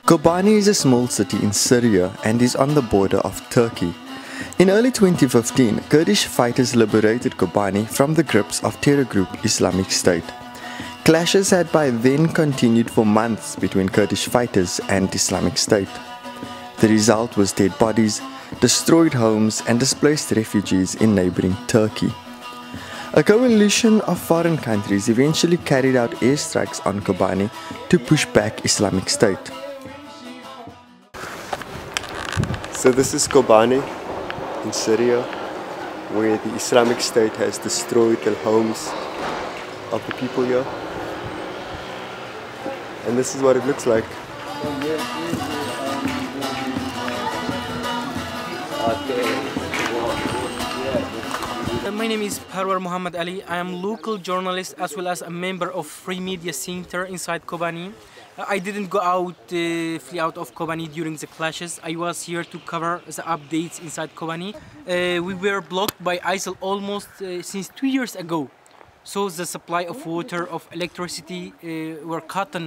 Kobane is a small city in Syria and is on the border of Turkey. In early 2015, Kurdish fighters liberated Kobane from the grips of terror group Islamic State. Clashes had by then continued for months between Kurdish fighters and Islamic State. The result was dead bodies, destroyed homes and displaced refugees in neighboring Turkey. A coalition of foreign countries eventually carried out airstrikes on Kobane to push back Islamic State. So this is Kobane in Syria, where the Islamic State has destroyed the homes of the people here. And this is what it looks like. My name is Perwer Muhammad Ali. I am local journalist as well as a member of Free Media Center inside Kobane. I didn't go out, flee out of Kobane during the clashes. I was here to cover the updates inside Kobane. We were blocked by ISIL almost since 2 years ago. So the supply of water, of electricity were cut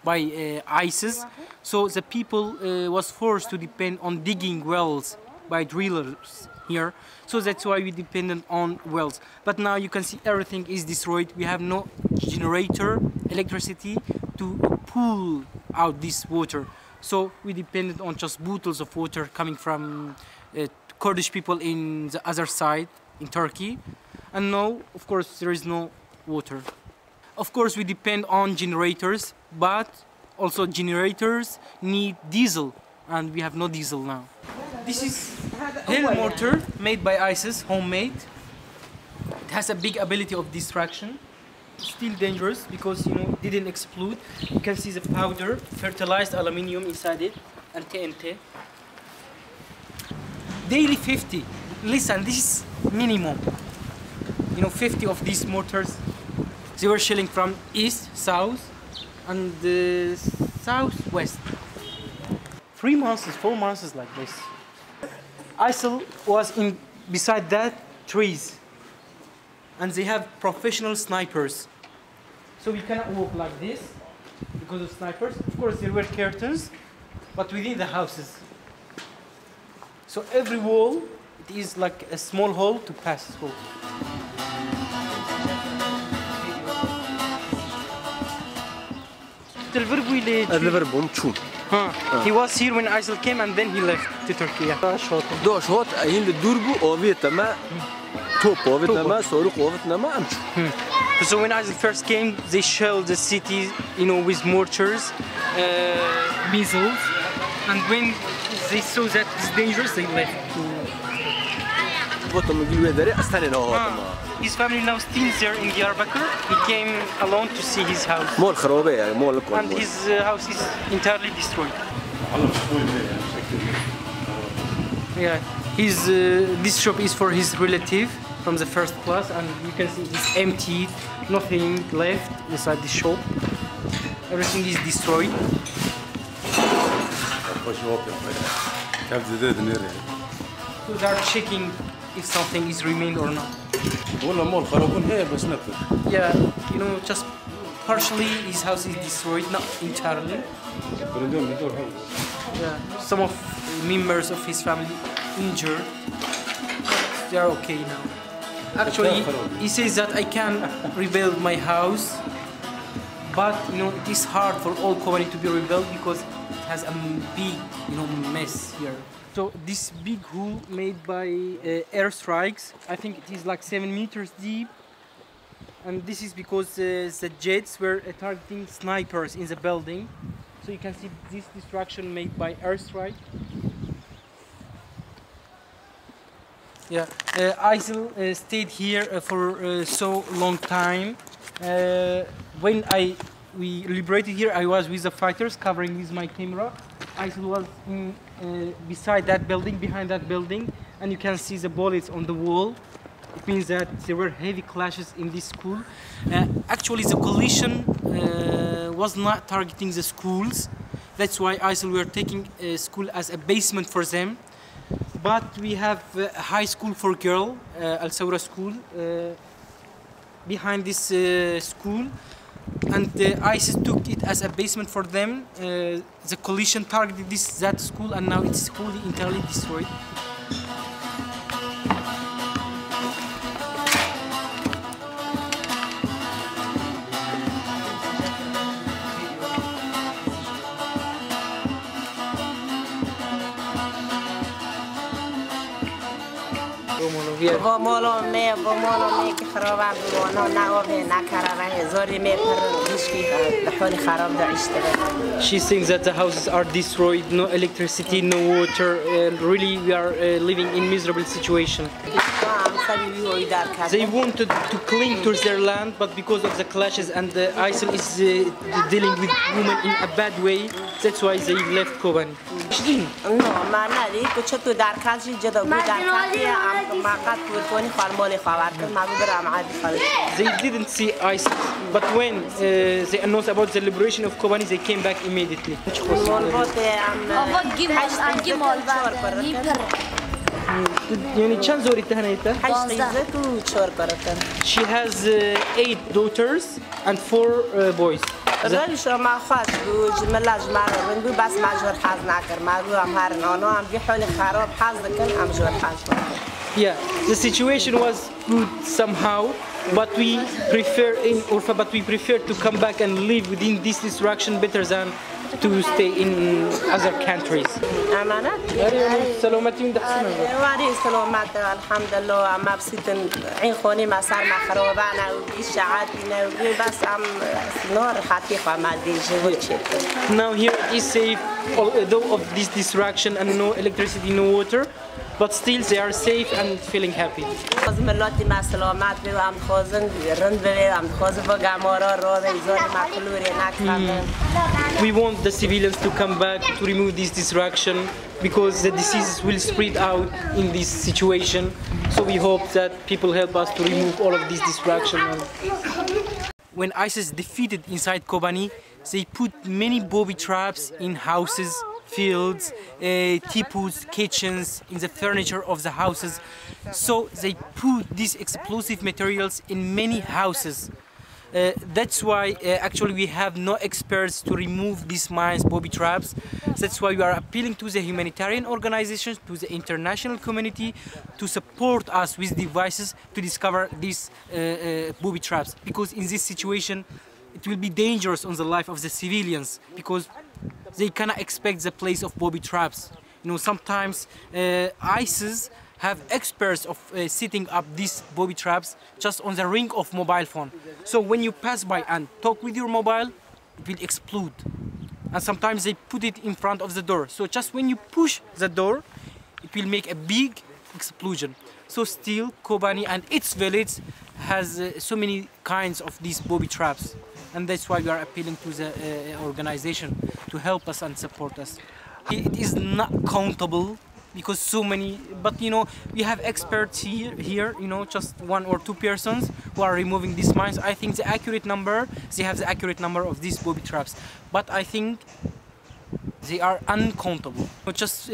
by ISIS. So the people was forced to depend on digging wells by drillers here. So that's why we depended on wells. But now you can see everything is destroyed. We have no generator, electricity to pull out this water. So we depended on just bottles of water coming from Kurdish people in the other side, in Turkey. And now, of course, there is no water. Of course, we depend on generators, but also generators need diesel, and we have no diesel now. This is hill mortar made by ISIS, homemade. It has a big ability of destruction. Still dangerous because it didn't explode. You can see the powder, fertilized aluminium inside it, and TNT. Daily 50. Listen, this is minimum. 50 of these mortars. They were shelling from east, south, and southwest. 3 months, 4 months like this. ISIL was beside that trees, and they have professional snipers. So we cannot walk like this because of snipers. Of course, there were curtains, but within the houses. So every wall, it is like a small hole to pass through. He was here when ISIL came and then he left to Turkey. So when ISIL first came, they shelled the city, with mortars, missiles, and when they saw that it's dangerous, they left. His family now still there in Diyarbakir. He came alone to see his house. And his house is entirely destroyed. Yeah, this shop is for his relative from the first class, and you can see it's empty, nothing left inside the shop. Everything is destroyed. So they are checking if something is remained or not. Yeah, just partially his house is destroyed, not entirely. Yeah, some of members of his family injured. They are okay now. Actually, he says that I can rebuild my house, but it is hard for all Kobane to be rebuilt because it has a big mess here. So this big hole made by airstrikes, I think it is like 7 meters deep, and this is because the jets were targeting snipers in the building. So you can see this destruction made by airstrike. Yeah, ISIL stayed here for so long time. When we liberated here, I was with the fighters covering with my camera. ISIL was beside that building, behind that building, and you can see the bullets on the wall. It means that there were heavy clashes in this school. Actually, the coalition was not targeting the schools. That's why ISIL were taking a school as a basement for them. But we have a high school for girls, Al Sawra school, behind this school. and ISIS took it as a basement for them. The collision targeted that school, and now it's fully entirely destroyed. She thinks that the houses are destroyed, no electricity, no water, really we are living in miserable situation. They wanted to cling to their land, but because of the clashes and the ISIL is dealing with women in a bad way, that's why they left Kobane. They didn't see ISIS, but when they announced about the liberation of Kobane, they came back immediately. She has 8 daughters and 4 boys. Yeah, the situation was good somehow, but we prefer to come back and live within this destruction better than to stay in other countries. Now here it is safe, although of this destruction and no electricity, no water, but still they are safe and feeling happy. We want the civilians to come back to remove this destruction, because the diseases will spread out in this situation. So we hope that people help us to remove all of this destruction. When ISIS defeated inside Kobane, they put many booby traps in houses, fields, teepees, kitchens, in the furniture of the houses. So they put these explosive materials in many houses. That's why actually we have no experts to remove these mines, booby traps. That's why we are appealing to the humanitarian organizations, to the international community, to support us with devices to discover these booby traps. Because in this situation, it will be dangerous on the life of the civilians, because they cannot expect the place of booby traps. You know, sometimes ISIS have experts of setting up these booby traps just on the ring of mobile phone. So when you pass by and talk with your mobile, it will explode. And sometimes they put it in front of the door. So just when you push the door, it will make a big explosion. So still, Kobane and its village has so many kinds of these booby traps. And that's why we are appealing to the organization to help us and support us. It is not countable, because so many, but you know, we have experts here, you know, just 1 or 2 persons who are removing these mines. I think the accurate number, they have the accurate number of these booby traps, but I think they are uncountable. Just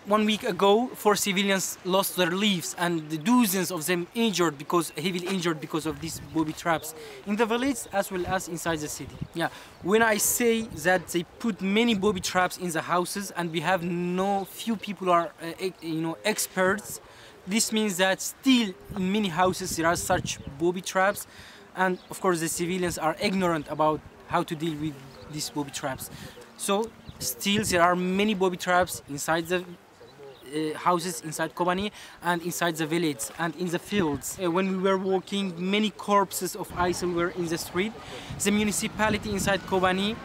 1 week ago, 4 civilians lost their lives and dozens of them injured, heavily injured because of these booby traps in the village as well as inside the city. Yeah, when I say that they put many booby traps in the houses and we have few people are experts, this means that still in many houses there are such booby traps, and of course the civilians are ignorant about how to deal with these booby traps. So still there are many booby traps inside the houses inside Kobane and inside the village and in the fields. When we were walking, many corpses of ISIL were in the street. The municipality inside Kobane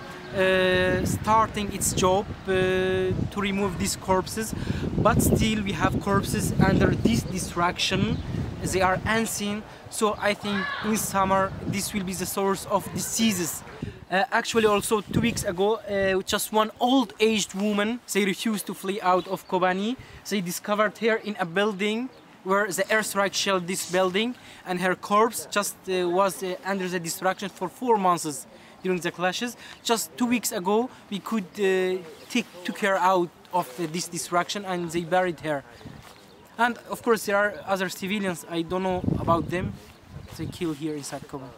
starting its job to remove these corpses, but still we have corpses under this destruction. They are unseen, so I think in summer this will be the source of diseases. Actually, also 2 weeks ago, just one old-aged woman, they refused to flee out of Kobane. They discovered her in a building where the airstrike shelled this building, and her corpse just was under the destruction for 4 months during the clashes. Just 2 weeks ago, we could took her out of this destruction, and they buried her. And of course, there are other civilians. I don't know about them. They killed here inside Kobane.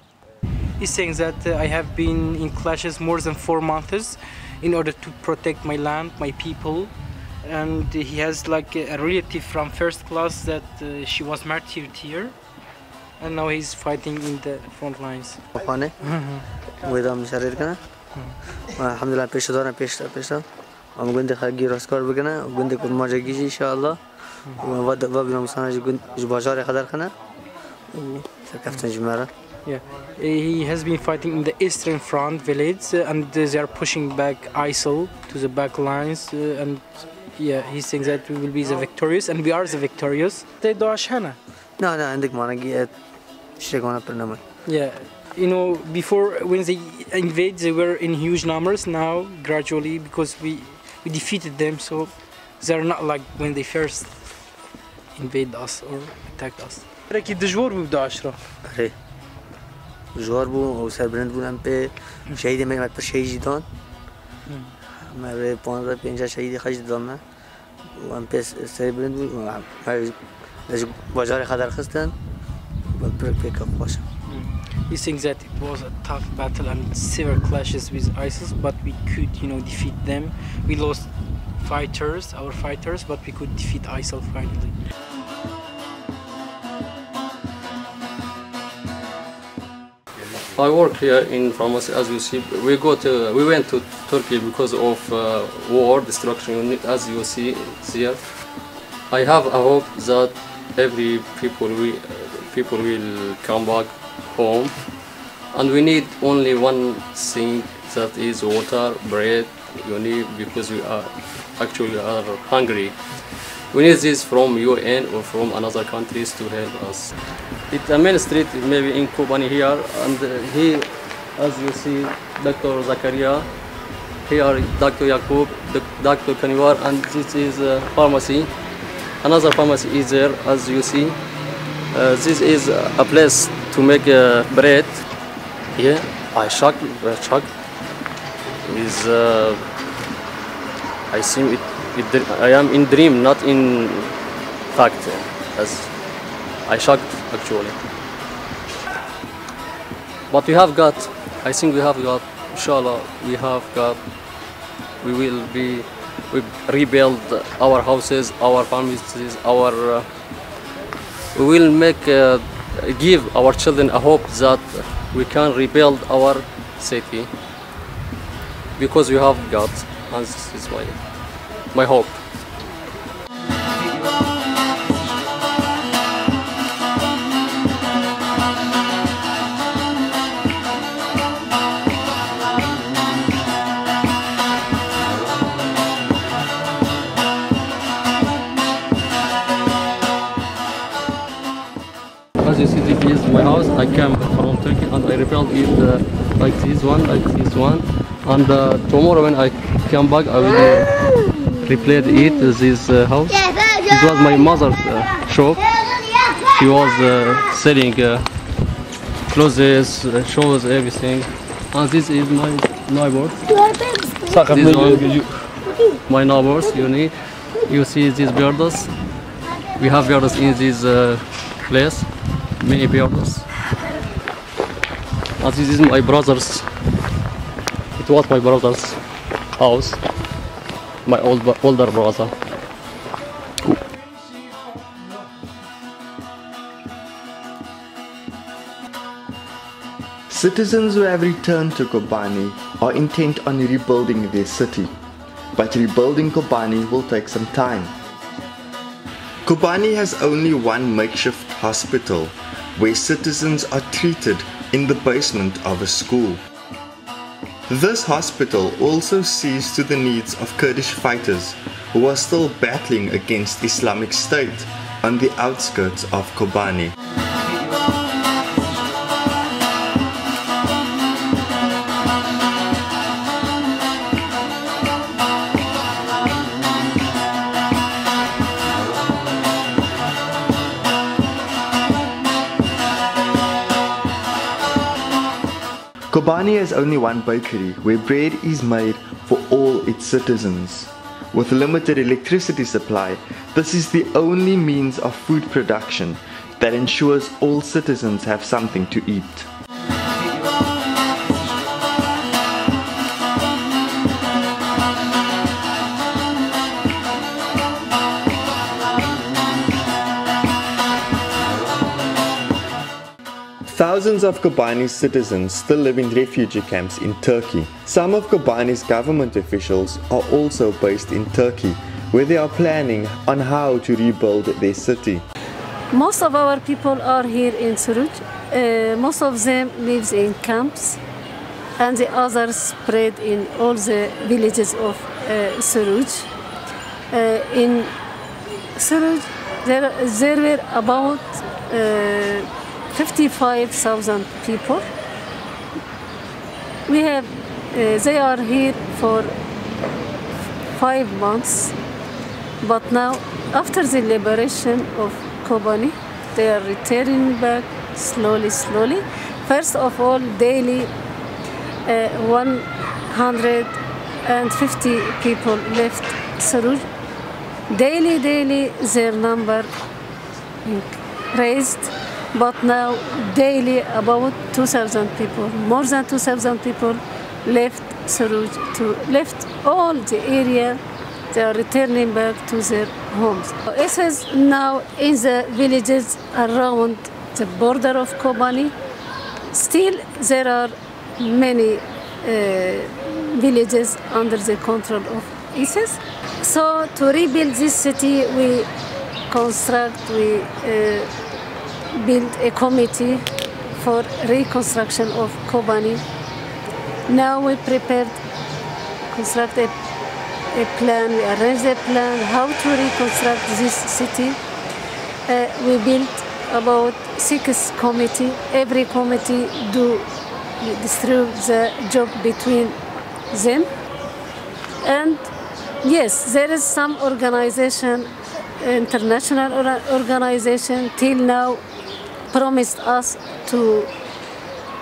He's saying that I have been in clashes more than 4 months in order to protect my land, my people, and he has like a relative from first class that she was martyred here, and now he's fighting in the front lines. Alhamdulillah, pesha. I'm going to have a scar begana, going to Majagi, inshallah. What the Babylon is going to Bajar Hadarkana. Yeah, he has been fighting in the eastern front village, and they are pushing back ISIL to the back lines, and yeah, he's saying that we will be the victorious, and we are the victorious. They do ashana. No, عندك معنا شيء Yeah, you know, before when they invade, they were in huge numbers. Now, gradually, because we defeated them, so they're not like when they first invaded us or attacked us. أكيد دجور بيبدأ 10. أيه. دجور بو وسر برند بو هم به شهیدی میگم پر شهیدی دان. مره 15 شهیدی خرج دام و هم به سر برند بو مره از بازار خدر خستن و پر پیک باشه. He thinks that it was a tough battle and severe clashes with ISIS, but we could, you know, defeat them. We lost our fighters, but we could defeat ISIL finally. I work here in pharmacy, as you see. We went to Turkey because of war, destruction. As you see here, I have a hope that every people will come back home, and we need only one thing, that is water, bread. You need, because we are actually hungry. We need this from UN or from another countries to help us. It's a main street, maybe in Kobane here, and here, as you see, Dr. Zakaria, here Dr. Yaqub, Dr. Kaniwar, and this is a pharmacy. Another pharmacy is there, as you see. This is a place to make bread. Here, I shock. Is I think I am in dream, not in fact, as I shocked actually. But we have got, I think we have got, inshallah, we will rebuild our houses, our families, we will give our children a hope that we can rebuild our city, because we have God, and this is my hope. As you see, this is my house. I came from Turkey and I rebuilt it like this one, and tomorrow when I come back, I will replace it, this house. This was my mother's shop. She was selling clothes, shoes, everything. And this is my neighbors. This one, my neighbors. You see these birds. We have birds in this place. Many birds. And this is my brother's. It was my brother's house. My older brother. Citizens who have returned to Kobane are intent on rebuilding their city, but rebuilding Kobane will take some time. Kobane has only one makeshift hospital where citizens are treated in the basement of a school. This hospital also sees to the needs of Kurdish fighters who are still battling against Islamic State on the outskirts of Kobane. Kobane has only one bakery where bread is made for all its citizens. With limited electricity supply, this is the only means of food production that ensures all citizens have something to eat. Thousands of Kobane citizens still live in refugee camps in Turkey. Some of Kobane's government officials are also based in Turkey, where they are planning on how to rebuild their city. Most of our people are here in Suruc. Most of them live in camps, and the others spread in all the villages of Suruc. In Suruc, there were about 55,000 people. They are here for 5 months, but now, after the liberation of Kobane, they are returning back slowly. First of all, daily 150 people left Suruc. Daily their number raised, but now daily about 2,000 people, more than 2,000 people left Suruc, left all the area. They are returning back to their homes. ISIS now in the villages around the border of Kobane. Still there are many villages under the control of ISIS. So to rebuild this city, we build a committee for reconstruction of Kobane. Now we prepared, construct a plan, we arranged a plan how to reconstruct this city. We built about 6 committees. Every committee distribute the job between them. And yes, there is some organization, international organization, till now promised us to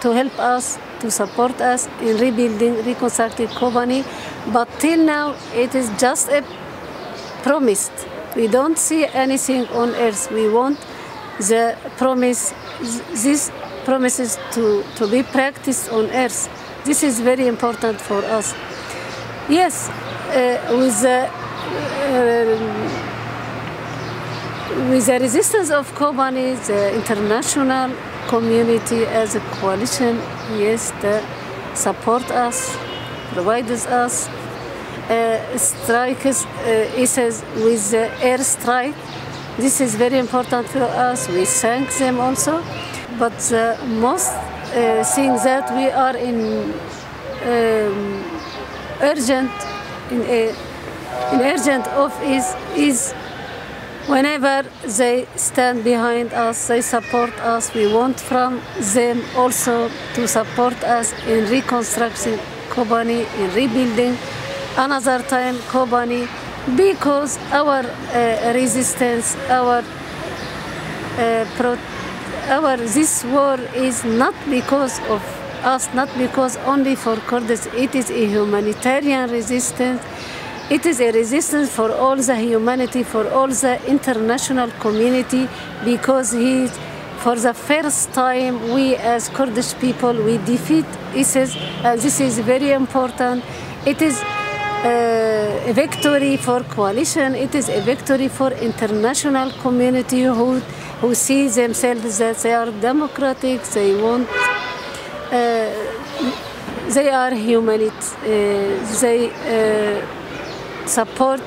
help us, to support us in rebuilding, reconstructing Kobane, but till now it is just a promise. We don't see anything on earth. We want the promise, these promises to be practiced on earth. This is very important for us. Yes, with the resistance of Kobane, the international community as a coalition, yes, they support us, provides us, strikes ISIS with the airstrike. This is very important for us. We thank them also. But the most thing that we are in urgent of is whenever they stand behind us, they support us. We want from them also to support us in reconstructing Kobane, in rebuilding another time Kobane, because our resistance, this war is not because of us, not because only for Kurdish. It is a humanitarian resistance. It is a resistance for all the humanity, for all the international community, because for the first time, we as Kurdish people, we defeat ISIS, and this is very important. It is a victory for coalition. It is a victory for international community who see themselves that they are democratic. They want, they are humanity. They support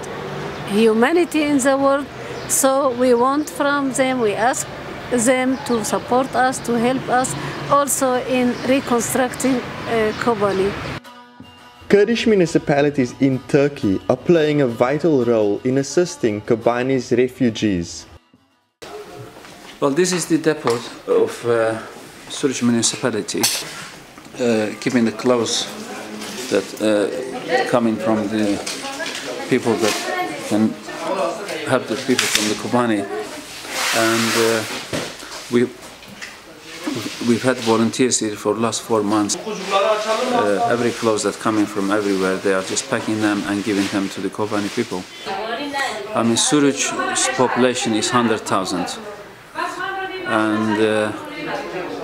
humanity in the world. So we want from them, we ask them to support us, to help us also in reconstructing Kobane. Kurdish municipalities in Turkey are playing a vital role in assisting Kobane's refugees. Well, this is the depot of Suruc municipality, keeping the clothes that coming from the people that can help the people from the Kobane, and we've had volunteers here for the last 4 months. Every clothes that coming from everywhere, they are just packing them and giving them to the Kobane people. I mean, Suruc's population is 100,000, and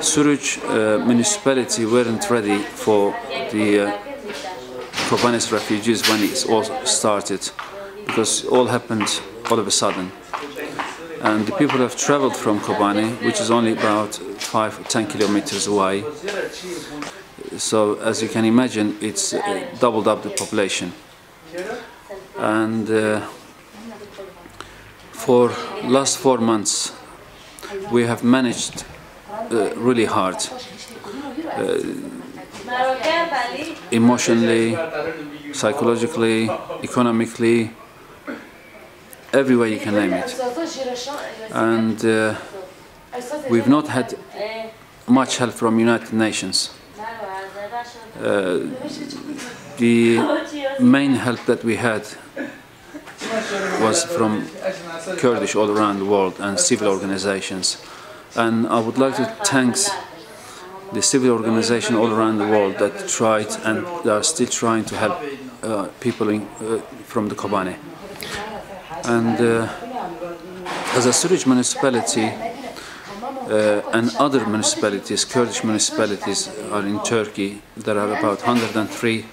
Suruc municipality weren't ready for the Kobane's refugees when it all started, because it all happened all of a sudden. And the people have traveled from Kobane, which is only about 5 or 10 kilometers away. So as you can imagine, it's doubled up the population. And for last 4 months, we have managed really hard. Emotionally, psychologically, economically, every way you can name it. And we've not had much help from United Nations. The main help that we had was from Kurdish all around the world and civil organizations. And I would like to thank the civil organization all around the world that tried and they are still trying to help people from the Kobane. And as a Suruc municipality and other municipalities, Kurdish municipalities are in Turkey. There are about 103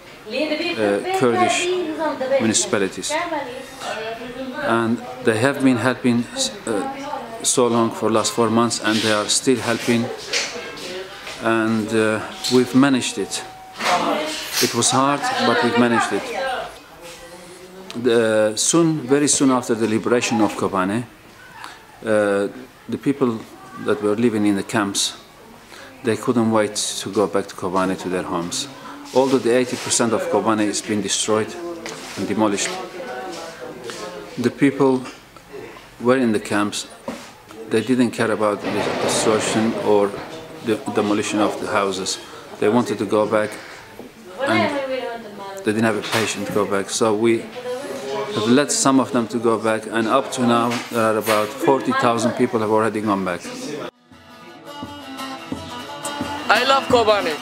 Kurdish municipalities. And they have been helping so long for the last 4 months, and they are still helping. And we've managed it. It was hard, but we've managed it. Very soon after the liberation of Kobane, the people that were living in the camps, they couldn't wait to go back to Kobane, to their homes. Although the 80% of Kobane has been destroyed and demolished, the people were in the camps. They didn't care about the destruction or the demolition of the houses. They wanted to go back, and they didn't have a patience to go back. So we have let some of them to go back, and up to now there are about 40,000 people have already gone back. I love Kobane.